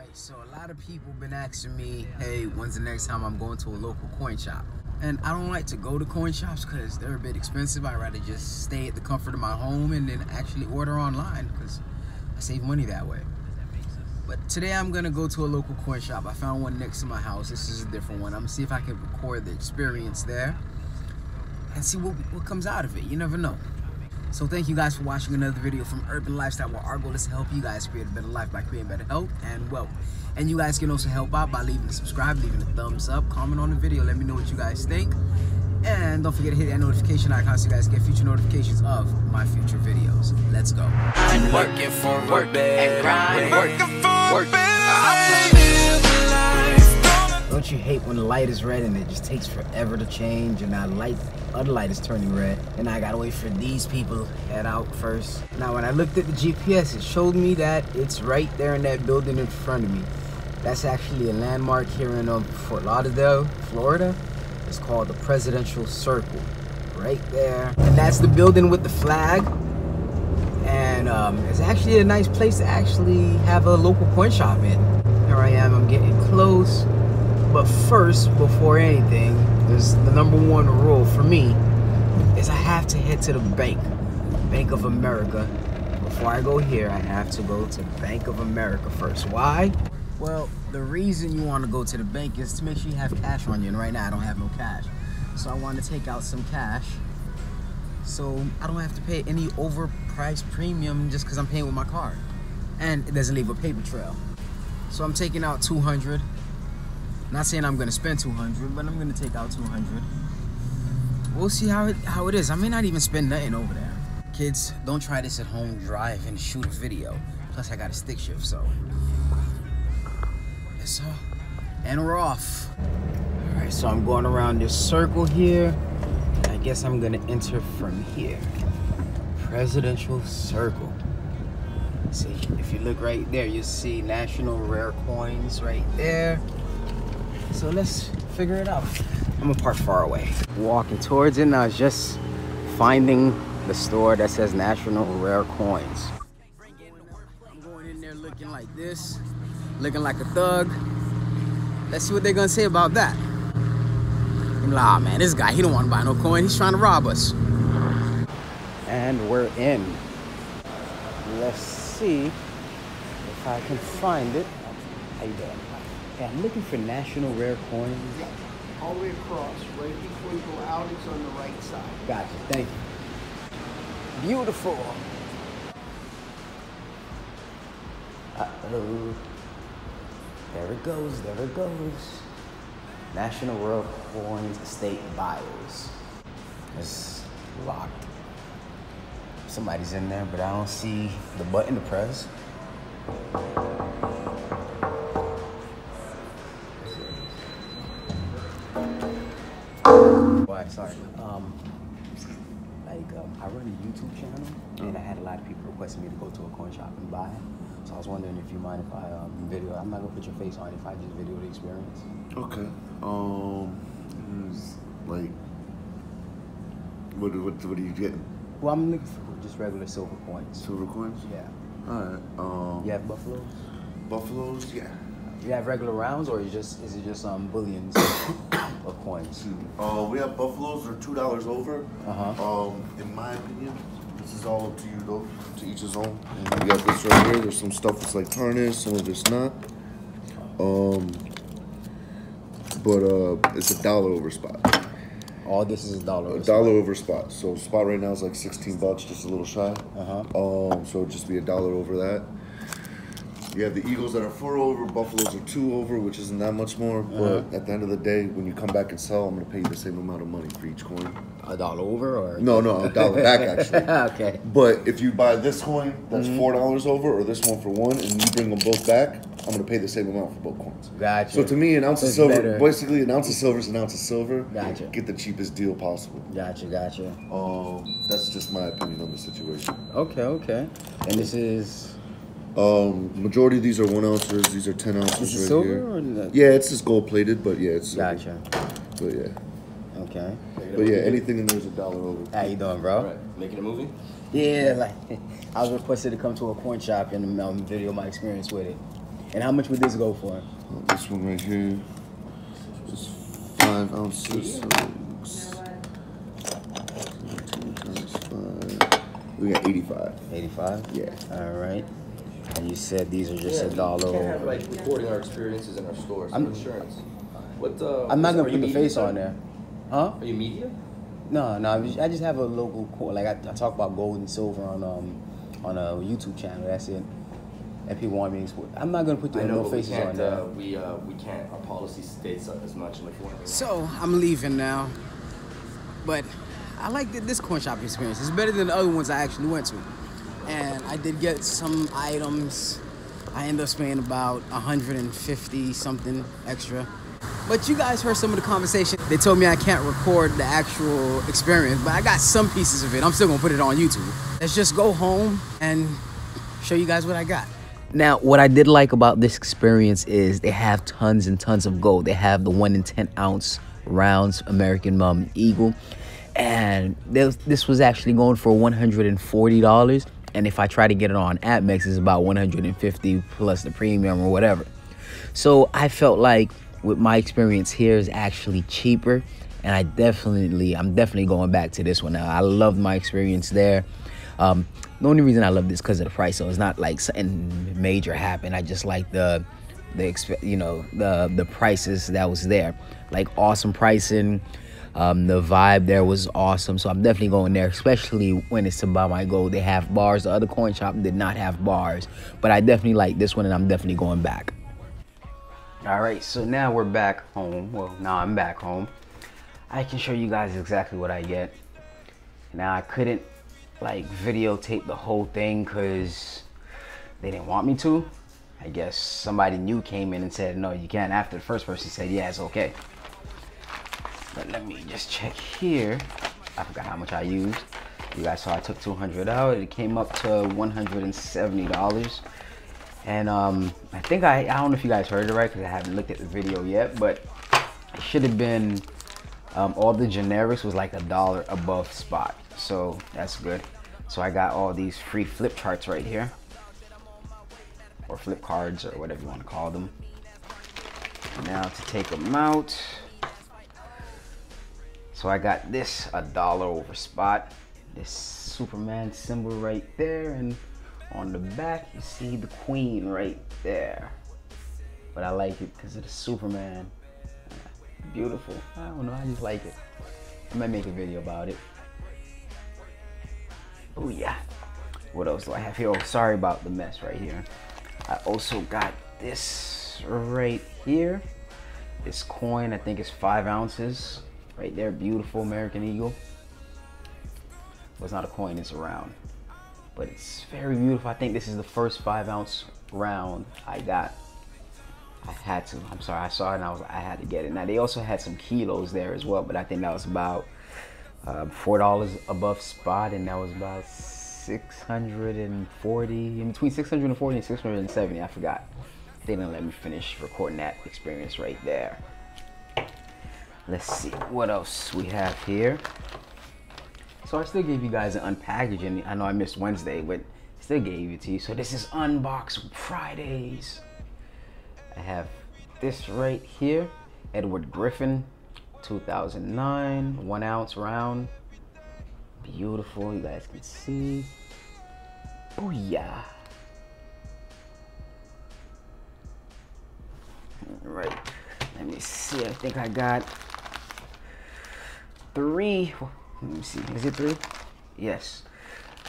Alright, so a lot of people been asking me, hey, when's the next time I'm going to a local coin shop? And I don't like to go to coin shops because they're a bit expensive. I'd rather just stay at the comfort of my home and then actually order online because I save money that way. But today I'm gonna go to a local coin shop. I found one next to my house. This is a different one. I'm gonna see if I can record the experience there and see what comes out of it. You never know. So thank you guys for watching another video from Urban Lifestyle, where our goal is to help you guys create a better life by creating better health and wealth. And you guys can also help out by leaving a subscribe, leaving a thumbs up, comment on the video, let me know what you guys think. And don't forget to hit that notification icon so you guys get future notifications of my future videos. Let's go. I'm working for work and grind. Working for work. Don't you hate when the light is red and it just takes forever to change, and that other light is turning red, and I gotta wait for these people to head out first. Now when I looked at the GPS, it showed me that it's right there in that building in front of me. That's actually a landmark here in Fort Lauderdale, Florida. It's called the Presidential Circle, right there. And that's the building with the flag. And it's actually a nice place to actually have a local coin shop in. Here I am, I'm getting close. But first, before anything, there's the #1 rule for me is I have to head to the bank, Bank of America. Before I go here, I have to go to Bank of America first. Why? Well, the reason you want to go to the bank is to make sure you have cash on you, and right now I don't have no cash. So I want to take out some cash so I don't have to pay any overpriced premium just because I'm paying with my card. And it doesn't leave a paper trail. So I'm taking out 200. Not saying I'm gonna spend 200, but I'm gonna take out 200. We'll see how it is. I may not even spend nothing over there. Kids, don't try this at home. Drive and shoot a video. Plus, I got a stick shift, so. Yes, sir. And we're off. All right, so I'm going around this circle here. I guess I'm gonna enter from here. Presidential Circle. See, if you look right there, you see National Rare Coins right there. So let's figure it out. I'm gonna park far away. Walking towards it now, is just finding the store that says National Rare Coins. I'm going in there looking like this, looking like a thug. Let's see what they're gonna say about that. I'm like, ah, man, this guy, he don't wanna buy no coin. He's trying to rob us. And we're in. Let's see if I can find it. How you doing? Yeah, I'm looking for National Rare Coins. Yeah, all the way across, right before you go out, it's on the right side. Gotcha, thank you. Beautiful. Uh-oh. There it goes, there it goes. National Rare Coins Estate Buyers. It's locked. Somebody's in there, but I don't see the button to press. Sorry. I run a YouTube channel, and I had a lot of people requesting me to go to a coin shop and buy. So I was wondering if you mind if I video. I'm not gonna put your face on it, if I just video the experience. Okay. Like, what are you getting? Well, I'm looking for just regular silver coins. Silver coins? Yeah. All right. You have buffaloes? Buffaloes? Yeah. You have regular rounds, or is it just bullions of coins? We have buffaloes. They're $2 over. Uh-huh. In my opinion, this is all up to you though. To each his own. And we got this right here. There's some stuff that's like tarnished, some of it's not. But it's $1 over spot. All this is $1 over $1 spot. over spot. So spot right now is like 16 bucks, just a little shy. So it'd just be $1 over that. You have the Eagles that are 4 over, Buffaloes are 2 over, which isn't that much more. But at the end of the day, when you come back and sell, I'm gonna pay you the same amount of money for each coin. $1 over, or no, $1 back actually. Okay. But if you buy this coin that's $4 over, or this one for 1, and you bring them both back, I'm gonna pay the same amount for both coins. Gotcha. So to me, an ounce of silver, better. basically an ounce of silver is an ounce of silver. Gotcha. Get the cheapest deal possible. Gotcha. That's just my opinion on the situation. Okay. And this is. Majority of these are 1 ounces. These are 10 ounces. Is it right silver here. or that? Yeah, it's just gold plated, but yeah, it's silver. Gotcha. But yeah. Okay. But yeah, anything in there is $1 over. How you doing, bro? Right. Making a movie? Yeah, like I was requested to come to a coin shop and video my experience with it. And how much would this go for? This one right here is 5 ounces. So we got 85. 85? Yeah. All right. And you said these are just $1 We can't over. have like recording our experiences in our stores. I'm- Insurance. What? I'm not gonna are you put the media, face sir? on there. Huh? Are you media? No, I just have a local like I talk about gold and silver on a YouTube channel. That's it. And people want me to. I'm not gonna put I the know, no but we faces can't. on there. We can't. Our policy states as much. Like, So I'm leaving now, but I like this coin shop experience. It's better than the other ones I actually went to, and I did get some items. I ended up spending about 150 something extra. But you guys heard some of the conversation. They told me I can't record the actual experience, but I got some pieces of it. I'm still gonna put it on YouTube. Let's just go home and show you guys what I got. Now, what I did like about this experience is they have tons and tons of gold. They have the 1 in 10 ounce rounds American Eagle, and this was actually going for $140. And if I try to get it on Atmex, it's about $150 plus the premium or whatever. So I felt like with my experience here is actually cheaper, and I'm definitely going back to this one now. I loved my experience there. The only reason I love this because of the price. So it's not like something major happened. I just like the prices that was there. Like awesome pricing. The vibe there was awesome. So I'm definitely going there, especially when it's to buy my gold. They have bars. The other coin shop did not have bars, but I definitely like this one, and I'm definitely going back. All right, so now we're back home. Well, now I'm back home. I can show you guys exactly what I get. Now I couldn't like videotape the whole thing because they didn't want me to. I guess somebody new came in and said, no, you can't, after the first person said, yeah, it's okay. But let me just check here. I forgot how much I used. You guys saw I took 200 out. It came up to $170. And I think I don't know if you guys heard it right because I haven't looked at the video yet, but it should have been all the generics was like $1 above spot. So that's good. So I got all these free flip charts right here, or flip cards, or whatever you want to call them. Now to take them out. So I got this $1 over spot. This Superman symbol right there, and on the back you see the Queen right there. But I like it because of the Superman. Beautiful. I don't know, I just like it. I might make a video about it. Oh yeah. What else do I have here? Oh, sorry about the mess right here. I also got this right here. This coin, I think it's 5 ounces. Right there, beautiful American Eagle. Well, it's not a coin, it's a round. But it's very beautiful. I think this is the first 5 ounce round I got. I had to, I'm sorry, I saw it and I had to get it. Now they also had some kilos there as well, but I think that was about $4 above spot, and that was about 640, in between 640 and 670, I forgot. They didn't let me finish recording that experience right there. Let's see what else we have here. So I still gave you guys an unpackaging. I know I missed Wednesday, but still gave it to you. So this is Unbox Fridays. I have this right here, Edward Griffin, 2009, 1 ounce round. Beautiful, you guys can see. Booyah. All right, let me see, I think I got 3. Let me see, is it 3? Yes.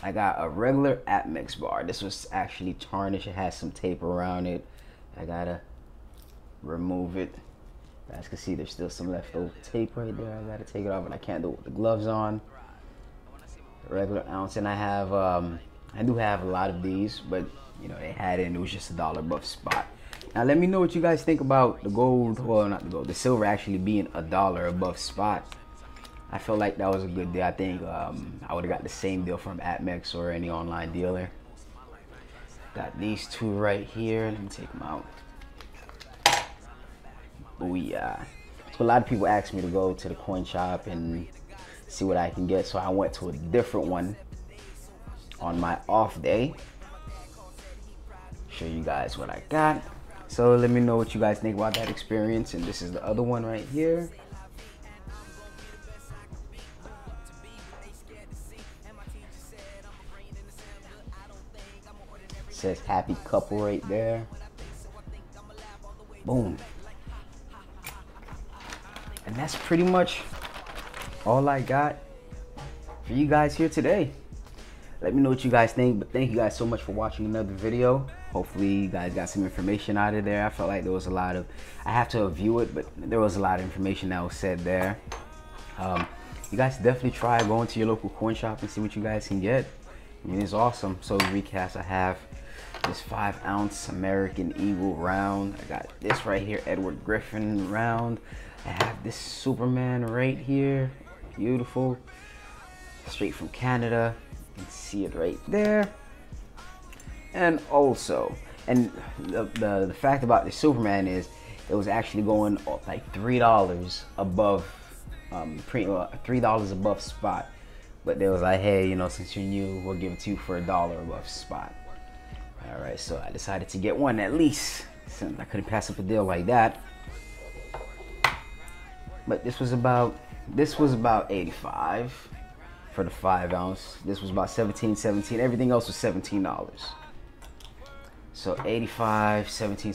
I got a regular Atmex bar. This was actually tarnished. It has some tape around it. I gotta remove it. You guys can see there's still some leftover tape right there. I gotta take it off, but I can't do it with the gloves on. The regular ounce, and I have, I do have a lot of these, but you know, they had it and it was just $1 above spot. Now let me know what you guys think about the gold, well not the gold, the silver actually being $1 above spot. I feel like that was a good deal. I think I would have got the same deal from Atmex or any online dealer. Got these two right here. Let me take them out. Booyah. So a lot of people asked me to go to the coin shop and see what I can get. So I went to a different one on my off day. Show you guys what I got. So let me know what you guys think about that experience. And this is the other one right here. It says happy couple right there. Boom. And that's pretty much all I got for you guys here today. Let me know what you guys think, but thank you guys so much for watching another video. Hopefully you guys got some information out of there. I felt like there was a lot of, I have to review it, but there was a lot of information that was said there. You guys definitely try going to your local coin shop and see what you guys can get. I mean, it's awesome. So to recap, I have this 5-ounce American Eagle round. I got this right here, Edward Griffin round. I have this Superman right here, beautiful, straight from Canada. You can see it right there. And also, and the fact about the Superman is it was actually going like $3 above $3 above spot, but they was like, hey, you know, since you're new, we'll give it to you for $1 above spot. All right, so I decided to get one at least, since I couldn't pass up a deal like that. But this was about 85 for the 5-ounce. This was about 17. Everything else was $17. So 85, 17.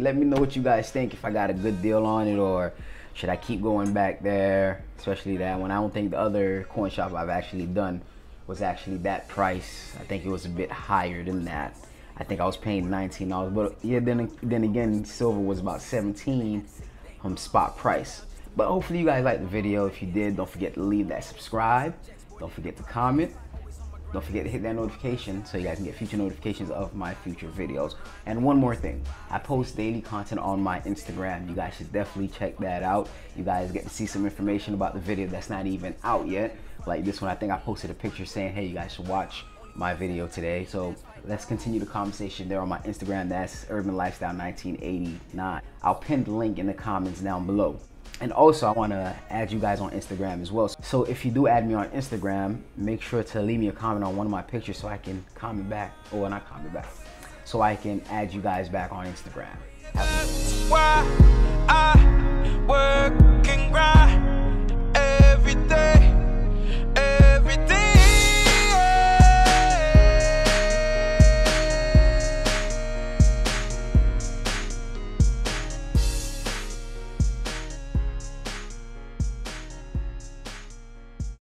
Let me know what you guys think, if I got a good deal on it, or should I keep going back there, especially that one. I don't think the other coin shop I've actually done was actually that price. I think it was a bit higher than that. I think I was paying $19, but yeah, then again, silver was about 17 spot price. But hopefully you guys liked the video. If you did, don't forget to leave that subscribe. Don't forget to comment. Don't forget to hit that notification so you guys can get future notifications of my future videos. And one more thing, I post daily content on my Instagram. You guys should definitely check that out. You guys get to see some information about the video that's not even out yet. Like this one, I think I posted a picture saying, hey, you guys should watch my video today. So let's continue the conversation there on my Instagram. That's Urban Lifestyle 1989. I'll pin the link in the comments down below. And also, I want to add you guys on Instagram as well. So if you do add me on Instagram, make sure to leave me a comment on one of my pictures so I can comment back, or not comment back, so I can add you guys back on Instagram. Why I work